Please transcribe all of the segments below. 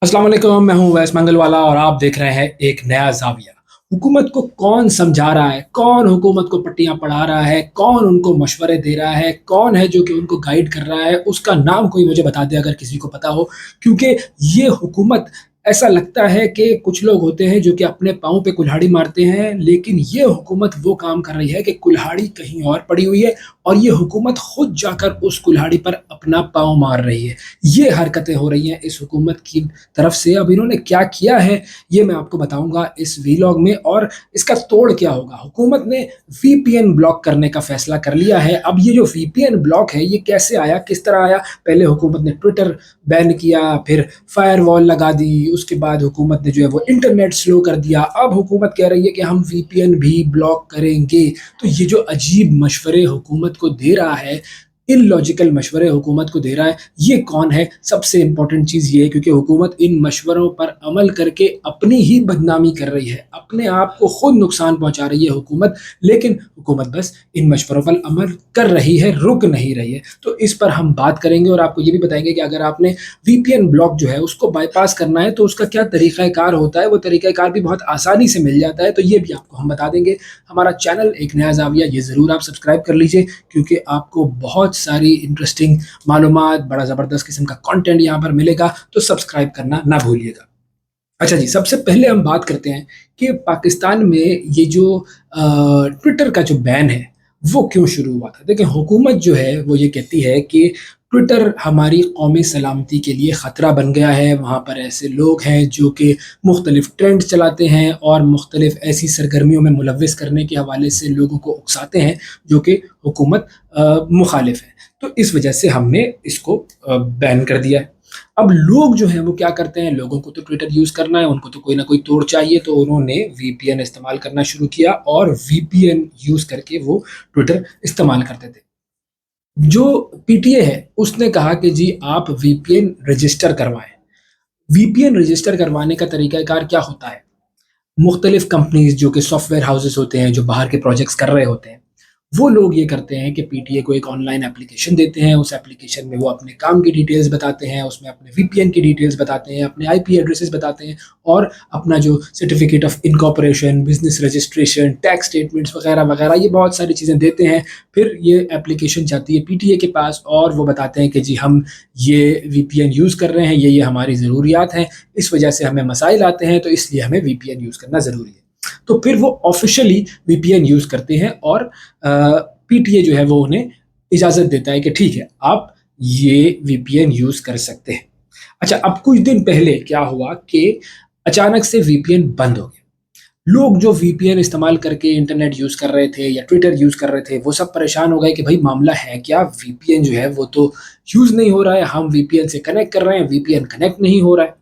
अस्सलाम वालेकुम, मैं हूँ वैस मंगलवाला और आप देख रहे हैं एक नया ज़ाविया। हुकूमत को कौन समझा रहा है, कौन हुकूमत को पट्टियाँ पढ़ा रहा है, कौन उनको मशवरे दे रहा है, कौन है जो कि उनको गाइड कर रहा है, उसका नाम कोई मुझे बता दे अगर किसी को पता हो। क्योंकि ये हुकूमत, ऐसा लगता है कि कुछ लोग होते हैं जो कि अपने पाँव पे कुल्हाड़ी मारते हैं, लेकिन ये हुकूमत वो काम कर रही है कि कुल्हाड़ी कहीं और पड़ी हुई है और ये हुकूमत खुद जाकर उस कुल्हाड़ी पर अपना पाँव मार रही है। ये हरकतें हो रही हैं इस हुकूमत की तरफ से। अब इन्होंने क्या किया है, ये मैं आपको बताऊँगा इस वीलॉग में, और इसका तोड़ क्या होगा। हुकूमत ने वीपीएन ब्लॉक करने का फ़ैसला कर लिया है। अब ये जो वीपीएन ब्लॉक है, ये कैसे आया, किस तरह आया? पहले हुकूमत ने ट्विटर बैन किया, फिर फायरवॉल लगा दी, उसके बाद हुकूमत ने जो है वो इंटरनेट स्लो कर दिया। अब हुकूमत कह रही है कि हम वीपीएन भी ब्लॉक करेंगे। तो ये जो अजीब मशवरे हुकूमत को दे रहा है, इलॉजिकल मशवरे हुकूमत को दे रहा है, ये कौन है? सबसे इंपॉर्टेंट चीज़ ये है, क्योंकि हुकूमत इन मशवरों पर अमल करके अपनी ही बदनामी कर रही है, अपने आप को खुद नुकसान पहुंचा रही है हुकूमत। लेकिन हुकूमत बस इन मशवरों पर अमल कर रही है, रुक नहीं रही है। तो इस पर हम बात करेंगे और आपको ये भी बताएंगे कि अगर आपने वीपीएन ब्लॉक जो है उसको बाईपास करना है तो उसका क्या तरीक़ाकार होता है। वो तरीक़ाकार भी बहुत आसानी से मिल जाता है, तो ये भी आपको हम बता देंगे। हमारा चैनल एक नया ज़ाविया, ये ज़रूर आप सब्सक्राइब कर लीजिए, क्योंकि आपको बहुत सारी इंटरेस्टिंग मालूमात, बड़ा ज़बरदस्त किस्म का कंटेंट यहाँ पर मिलेगा, तो सब्सक्राइब करना ना भूलिएगा। अच्छा जी, सबसे पहले हम बात करते हैं कि पाकिस्तान में ये जो ट्विटर का जो बैन है, वो क्यों शुरू हुआ था। देखिए, हुकूमत जो है वो ये कहती है कि ट्विटर हमारी कौमी सलामती के लिए ख़तरा बन गया है। वहाँ पर ऐसे लोग हैं जो कि मुख्तलिफ़ ट्रेंड चलाते हैं और मुख्तलिफ़ ऐसी सरगर्मियों में मुलव्विस करने के हवाले से लोगों को उकसाते हैं, जो कि हुकूमत मुखालिफ है। तो इस वजह से हमने इसको बैन कर दिया है। अब लोग जो हैं वो क्या करते हैं, लोगों को तो ट्विटर यूज़ करना है, उनको तो कोई ना कोई तोड़ चाहिए, तो उन्होंने वीपीएन इस्तेमाल करना शुरू किया और वीपीएन यूज़ करके वो ट्विटर इस्तेमाल करते थे। जो पीटीए है, उसने कहा कि जी आप वीपीएन रजिस्टर करवाएँ। वीपीएन रजिस्टर करवाने का तरीक़ाकार क्या होता है? मुख्तलिफ़ कंपनीज़ जो कि सॉफ्टवेयर हाउसेज़ होते हैं, जो बाहर के प्रोजेक्ट्स कर रहे होते हैं, वो लोग ये करते हैं कि पीटीए को एक ऑनलाइन एप्लीकेशन देते हैं। उस एप्लीकेशन में वो अपने काम की डिटेल्स बताते हैं, उसमें अपने वीपीएन की डिटेल्स बताते हैं, अपने आईपी एड्रेसेस बताते हैं और अपना जो certificate of incorporation, business registration, tax statements वगैरह वगैरह, ये बहुत सारी चीज़ें देते हैं। फिर ये एप्लीकेशन जाती है पीटीए के पास और वो बताते हैं कि जी हम ये वीपीएन यूज़ कर रहे हैं, ये हमारी ज़रूरियात हैं, इस वजह से हमें मसाइल आते हैं, तो इसलिए हमें वीपीएन यूज़ करना ज़रूरी है। तो फिर वो ऑफ़िशियली वीपीएन यूज़ करते हैं और पीटीए जो है वो उन्हें इजाज़त देता है कि ठीक है, आप ये वीपीएन यूज़ कर सकते हैं। अच्छा, अब कुछ दिन पहले क्या हुआ कि अचानक से वीपीएन बंद हो गया। लोग जो वीपीएन इस्तेमाल करके इंटरनेट यूज़ कर रहे थे या ट्विटर यूज़ कर रहे थे, वो सब परेशान हो गए कि भई मामला है क्या? वीपीएन जो है वो तो यूज़ नहीं हो रहा है, हम वीपीएन से कनेक्ट कर रहे हैं, वीपीएन कनेक्ट नहीं हो रहा है।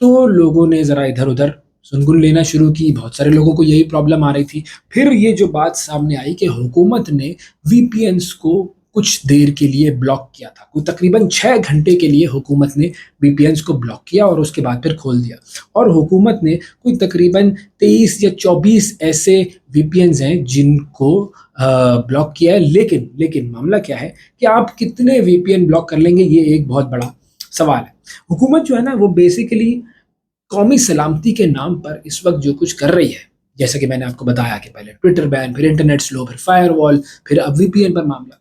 तो लोगों ने ज़रा इधर-उधर सुन-गुन लेना शुरू की, बहुत सारे लोगों को यही प्रॉब्लम आ रही थी। फिर ये जो बात सामने आई कि हुकूमत ने वीपीएन्स को कुछ देर के लिए ब्लॉक किया था। कोई तकरीबन 6 घंटे के लिए हुकूमत ने वीपीएन्स को ब्लॉक किया और उसके बाद फिर खोल दिया। और हुकूमत ने कोई तकरीबन 23 या 24 ऐसे वीपीएन्स हैं जिनको ब्लॉक किया है। लेकिन मामला क्या है कि आप कितने वीपीएन ब्लॉक कर लेंगे, ये एक बहुत बड़ा सवाल है। हुकूमत जो है ना वो बेसिकली कौमी सलामती के नाम पर इस वक़्त जो कुछ कर रही है, जैसा कि मैंने आपको बताया कि पहले ट्विटर बैन, फिर इंटरनेट स्लो, फिर फायरवॉल, फिर अब वीपीएन पर मामला।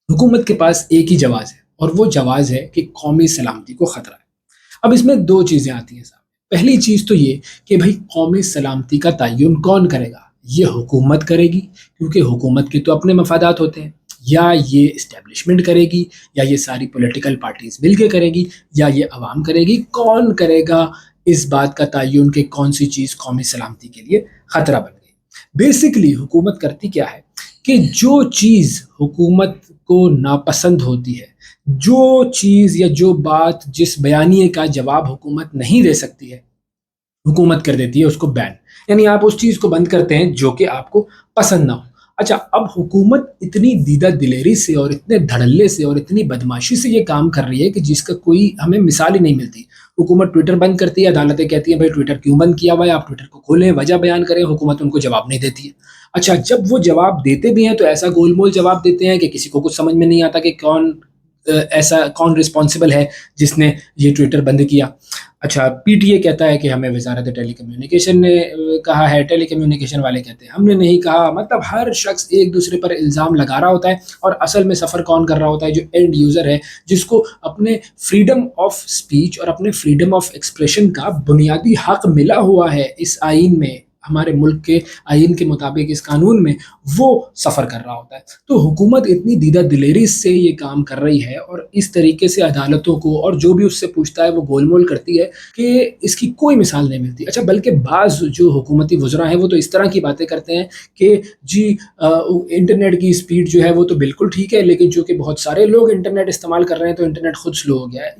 हुकूमत के पास एक ही जवाज़ है और वो जवाज़ है कि कौमी सलामती को ख़तरा है। अब इसमें 2 चीज़ें आती हैं सामने। पहली चीज़ तो ये कि भई कौमी सलामती का तय्युन कौन करेगा? ये हुकूमत करेगी, क्योंकि हुकूमत के तो अपने मफ़ादात होते हैं, या ये एस्टेब्लिशमेंट करेगी, या ये सारी पॉलिटिकल पार्टीज़ मिल के करेगी, या ये अवाम करेगी। कौन करेगा इस बात का तय्युन कि कौन-सी चीज़ कौमी सलामती के लिए ख़तरा बन गई? बेसिकली हुकूमत करती क्या है कि जो चीज़ हुकूमत को नापसंद होती है, जो चीज़ या जो बात, जिस बयानिए का जवाब हुकूमत नहीं दे सकती है, हुकूमत कर देती है उसको बैन। यानी आप उस चीज़ को बंद करते हैं जो कि आपको पसंद ना हो। अच्छा, अब हुकूमत इतनी दीदा दिलेरी से और इतने धड़ल्ले से और इतनी बदमाशी से ये काम कर रही है कि जिसका कोई हमें मिसाल ही नहीं मिलती। हुकूमत ट्विटर बंद करती है, अदालतें कहती हैं भाई ट्विटर क्यों बंद किया हुआ है, आप ट्विटर को खोलें, वजह बयान करें, हुकूमत उनको जवाब नहीं देती है। अच्छा, जब वो जवाब देते भी हैं तो ऐसा गोल-मोल जवाब देते हैं कि किसी को कुछ समझ में नहीं आता कि ऐसा कौन रिस्पॉन्सिबल है जिसने ये ट्विटर बंद किया। अच्छा, पीटीए कहता है कि हमें वज़ारत टेली कम्युनिकेशन ने कहा है, टेली कम्युनिकेशन वाले कहते हैं हमने नहीं कहा। मतलब हर शख्स एक दूसरे पर इल्ज़ाम लगा रहा होता है, और असल में सफ़र कौन कर रहा होता है? जो एंड यूज़र है, जिसको अपने फ्रीडम ऑफ स्पीच और अपने फ्रीडम ऑफ एक्सप्रेशन का बुनियादी हक मिला हुआ है इस आइन में, हमारे मुल्क के आइन के मुताबिक, इस कानून में, वो सफ़र कर रहा होता है। तो हुकूमत इतनी दीदा दिलेरी से ये काम कर रही है, और इस तरीके से अदालतों को और जो भी उससे पूछता है वो गोलमोल करती है कि इसकी कोई मिसाल नहीं मिलती। अच्छा, बल्कि बाज़ जो हुकूमती वज़रा हैं वो तो इस तरह की बातें करते हैं कि जी इंटरनेट की स्पीड जो है वो तो बिल्कुल ठीक है, लेकिन चूँकि बहुत सारे लोग इंटरनेट इस्तेमाल कर रहे हैं तो इंटरनेट खुद स्लो हो गया है।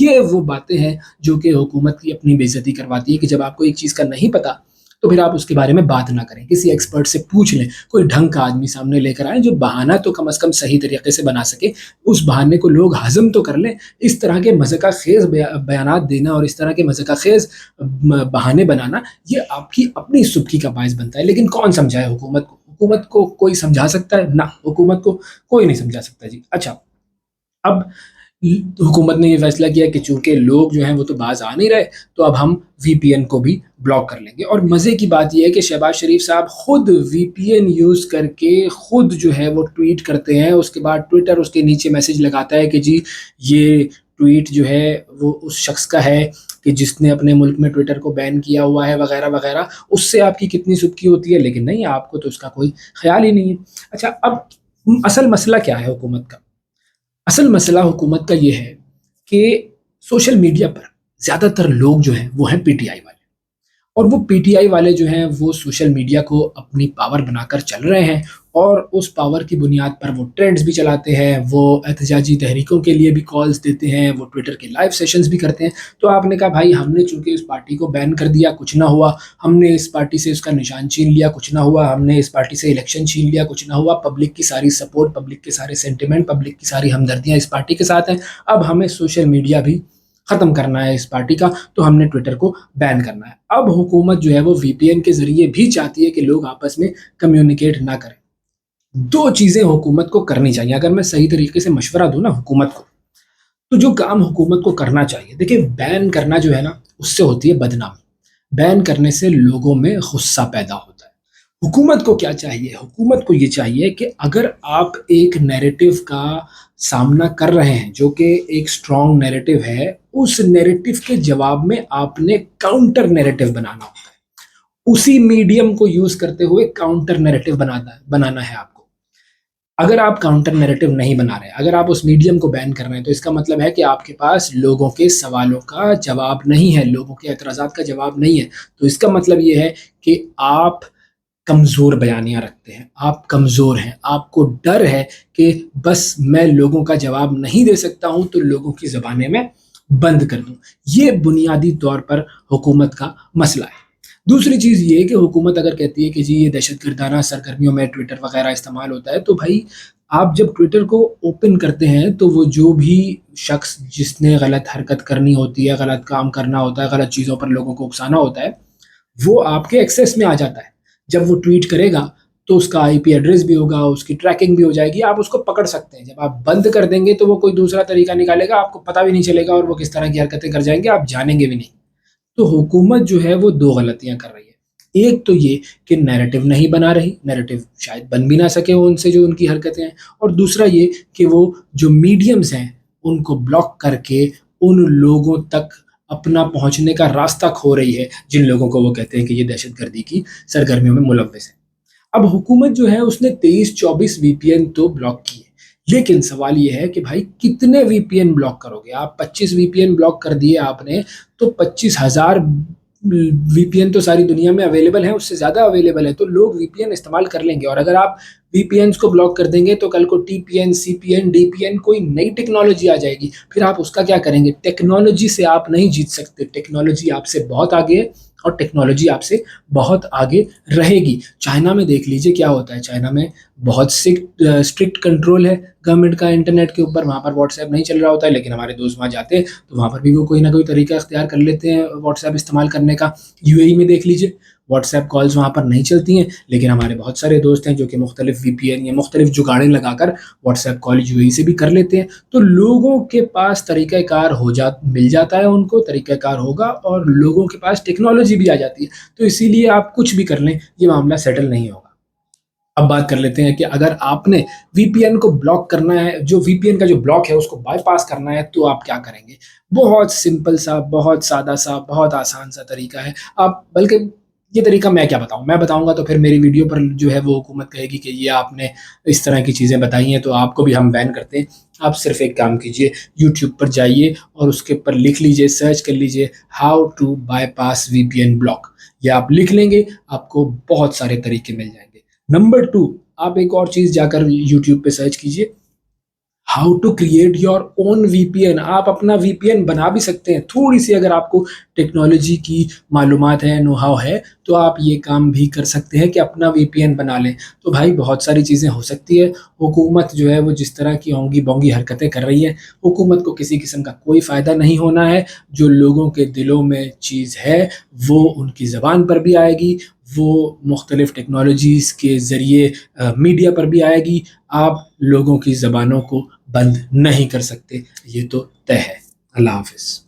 ये वो बातें हैं जो कि हुकूमत की अपनी बेइज़्ज़ती करवाती है कि जब आपको एक चीज़ का नहीं पता तो फिर आप उसके बारे में बात ना करें, किसी एक्सपर्ट से पूछ लें, कोई ढंग का आदमी सामने लेकर आएँ जो बहाना तो कम से कम सही तरीके से बना सके, उस बहाने को लोग हज़म तो कर लें। इस तरह के मज़ाक़-ख़ेज़ बयानात देना और इस तरह के मज़ाक़-ख़ेज़ बहाने बनाना, ये आपकी अपनी सुबकी का बायस बनता है। लेकिन कौन समझाए हुकूमत को? हुकूमत को कोई समझा सकता है? ना, हुकूमत को कोई नहीं समझा सकता जी। अच्छा, अब हुकूमत ने ये फैसला किया कि चूंकि लोग जो हैं वो तो बाज आ नहीं रहे, तो अब हम वीपीएन को भी ब्लॉक कर लेंगे। और मज़े की बात यह है कि शहबाज शरीफ साहब खुद वीपीएन यूज़ करके खुद जो है वो ट्वीट करते हैं, उसके बाद ट्विटर उसके नीचे मैसेज लगाता है कि जी ये ट्वीट जो है वो उस शख्स का है कि जिसने अपने मुल्क में ट्विटर को बैन किया हुआ है, वगैरह वगैरह। उससे आपकी कितनी सुबकी होती है, लेकिन नहीं, आपको तो उसका कोई ख्याल ही नहीं है। अच्छा, अब असल मसला क्या है हुकूमत का? असल मसला हुकूमत का ये है कि सोशल मीडिया पर ज़्यादातर लोग जो हैं वो हैं पीटीआई वाले, और वो पीटीआई वाले जो हैं वो सोशल मीडिया को अपनी पावर बनाकर चल रहे हैं, और उस पावर की बुनियाद पर वो ट्रेंड्स भी चलाते हैं, वो एहतजाजी तहरीकों के लिए भी कॉल्स देते हैं, वो ट्विटर के लाइव सेशंस भी करते हैं। तो आपने कहा भाई हमने चूंकि इस पार्टी को बैन कर दिया, कुछ ना हुआ, हमने इस पार्टी से उसका निशान छीन लिया, कुछ ना हुआ, हमने इस पार्टी से इलेक्शन छीन लिया, कुछ ना हुआ, पब्लिक की सारी सपोर्ट, पब्लिक के सारे सेंटिमेंट, पब्लिक की सारी हमदर्दियाँ इस पार्टी के साथ हैं, अब हमें सोशल मीडिया भी ख़त्म करना है इस पार्टी का, तो हमने ट्विटर को बैन करना है। अब हुकूमत जो है वो वीपीएन के ज़रिए भी चाहती है कि लोग आपस में कम्युनिकेट ना करें। दो चीज़ें हुकूमत को करनी चाहिए, अगर मैं सही तरीके से मशवरा दूँ ना हुकूमत को, तो जो काम हुकूमत को करना चाहिए, देखिए बैन करना जो है ना, उससे होती है बदनामी। बैन करने से लोगों में गुस्सा पैदा होता है। हुकूमत को क्या चाहिए? हुकूमत को ये चाहिए कि अगर आप एक नैरेटिव का सामना कर रहे हैं जो कि एक स्ट्रॉन्ग नैरेटिव है, उस नैरेटिव के जवाब में आपने काउंटर नैरेटिव बनाना होता है। उसी मीडियम को यूज़ करते हुए काउंटर नैरेटिव बनाना है आपको। अगर आप काउंटर नैरेटिव नहीं बना रहे, अगर आप उस मीडियम को बैन कर रहे हैं, तो इसका मतलब है कि आपके पास लोगों के सवालों का जवाब नहीं है, लोगों के एतराज़ात का जवाब नहीं है। तो इसका मतलब ये है कि आप कमज़ोर बयानियाँ रखते हैं, आप कमज़ोर हैं, आपको डर है कि बस मैं लोगों का जवाब नहीं दे सकता हूँ, तो लोगों की ज़बानें मैं बंद कर दूँ। ये बुनियादी तौर पर हुकूमत का मसला है। दूसरी चीज़ ये कि हुकूमत अगर कहती है कि जी ये दहशतगर्दाना सरगर्मियों में ट्विटर वगैरह इस्तेमाल होता है, तो भाई आप जब ट्विटर को ओपन करते हैं तो वो जो भी शख्स जिसने गलत हरकत करनी होती है, गलत काम करना होता है, गलत चीज़ों पर लोगों को उकसाना होता है, वो आपके एक्सेस में आ जाता है। जब वो ट्वीट करेगा तो उसका आईपी एड्रेस भी होगा, उसकी ट्रैकिंग भी हो जाएगी, आप उसको पकड़ सकते हैं। जब आप बंद कर देंगे तो वो कोई दूसरा तरीका निकालेगा, आपको पता भी नहीं चलेगा, और वो किस तरह की हरकतें कर जाएँगे आप जानेंगे भी नहीं। तो हुकूमत जो है वो 2 गलतियाँ कर रही है। एक तो ये कि नैरेटिव नहीं बना रही, नैरेटिव शायद बन भी ना सके उनसे जो उनकी हरकतें हैं, और दूसरा ये कि वो जो मीडियम्स हैं, उनको ब्लॉक करके उन लोगों तक अपना पहुँचने का रास्ता खो रही है, जिन लोगों को वो कहते हैं कि ये दहशतगर्दी की सरगर्मियों में मुलव्वस हैं। अब हुकूमत जो है उसने 23-24 वीपीएन तो ब्लॉक किए, लेकिन सवाल ये है कि भाई कितने वीपीएन ब्लॉक करोगे? आप 25 वीपीएन ब्लॉक कर दिए आपने, तो 25,000 वीपीएन तो सारी दुनिया में अवेलेबल हैं, उससे ज़्यादा अवेलेबल है, तो लोग वीपीएन इस्तेमाल कर लेंगे। और अगर आप वीपीएन्स को ब्लॉक कर देंगे तो कल को टीपीएन, सीपीएन, डीपीएन कोई नई टेक्नोलॉजी आ जाएगी, फिर आप उसका क्या करेंगे? टेक्नोलॉजी से आप नहीं जीत सकते, टेक्नोलॉजी आपसे बहुत आगे है, और टेक्नोलॉजी आपसे बहुत आगे रहेगी। चाइना में देख लीजिए क्या होता है, चाइना में बहुत स्ट्रिक्ट कंट्रोल है गवर्नमेंट का इंटरनेट के ऊपर, वहाँ पर व्हाट्सएप नहीं चल रहा होता है, लेकिन हमारे दोस्त वहाँ जाते हैं तो वहाँ पर भी वो कोई ना कोई तरीका इख्तियार कर लेते हैं व्हाट्सएप इस्तेमाल करने का। यूएई में देख लीजिए, व्हाट्सएप कॉल्स वहाँ पर नहीं चलती हैं, लेकिन हमारे बहुत सारे दोस्त हैं जो कि मुख्तलिफ वीपीएन या मुख्तलिफ जुगाड़ें लगाकर व्हाट्सएप कॉल यूएई से भी कर लेते हैं। तो लोगों के पास तरीक़ाकार मिल जाता है, उनको तरीक़ाकार होगा और लोगों के पास टेक्नोलॉजी भी आ जाती है। तो इसीलिए आप कुछ भी कर लें, ये मामला सेटल नहीं होगा। अब बात कर लेते हैं कि अगर आपने वीपीएन को ब्लॉक करना है, जो वीपीएन का जो ब्लॉक है उसको बायपास करना है, तो आप क्या करेंगे? बहुत सिंपल सा, बहुत सादा सा, बहुत आसान सा तरीका है। आप बल्कि ये तरीका मैं क्या बताऊँ? मैं बताऊँगा तो फिर मेरी वीडियो पर जो है वो हुकूमत कहेगी कि ये आपने इस तरह की चीज़ें बताई हैं, तो आपको भी हम बैन करते हैं। आप सिर्फ़ एक काम कीजिए, यूट्यूब पर जाइए और उसके ऊपर लिख लीजिए, सर्च कर लीजिए, how to bypass VPN block. ये आप लिख लेंगे, आपको बहुत सारे तरीके मिल जाएँगे। नंबर 2, आप एक और चीज़ जाकर यूट्यूब पे सर्च कीजिए, how to create your own VPN. आप अपना वीपीएन बना भी सकते हैं। थोड़ी-सी अगर आपको टेक्नोलॉजी की मालूमात है, नो-हाउ है, तो आप ये काम भी कर सकते हैं कि अपना वीपीएन बना लें। तो भाई बहुत सारी चीज़ें हो सकती है। हुकूमत जो है वो जिस तरह की ओंगी-बोंगी हरकतें कर रही है, हुकूमत को किसी किस्म का कोई फ़ायदा नहीं होना है। जो लोगों के दिलों में चीज़ है, वो उनकी ज़बान पर भी आएगी, वो मुख्तलिफ़ टेक्नोलॉजीज़ के ज़रिए मीडिया पर भी आएगी। आप लोगों की ज़बानों को बंद नहीं कर सकते, ये तो तय है। अल्लाह हाफ़िज़।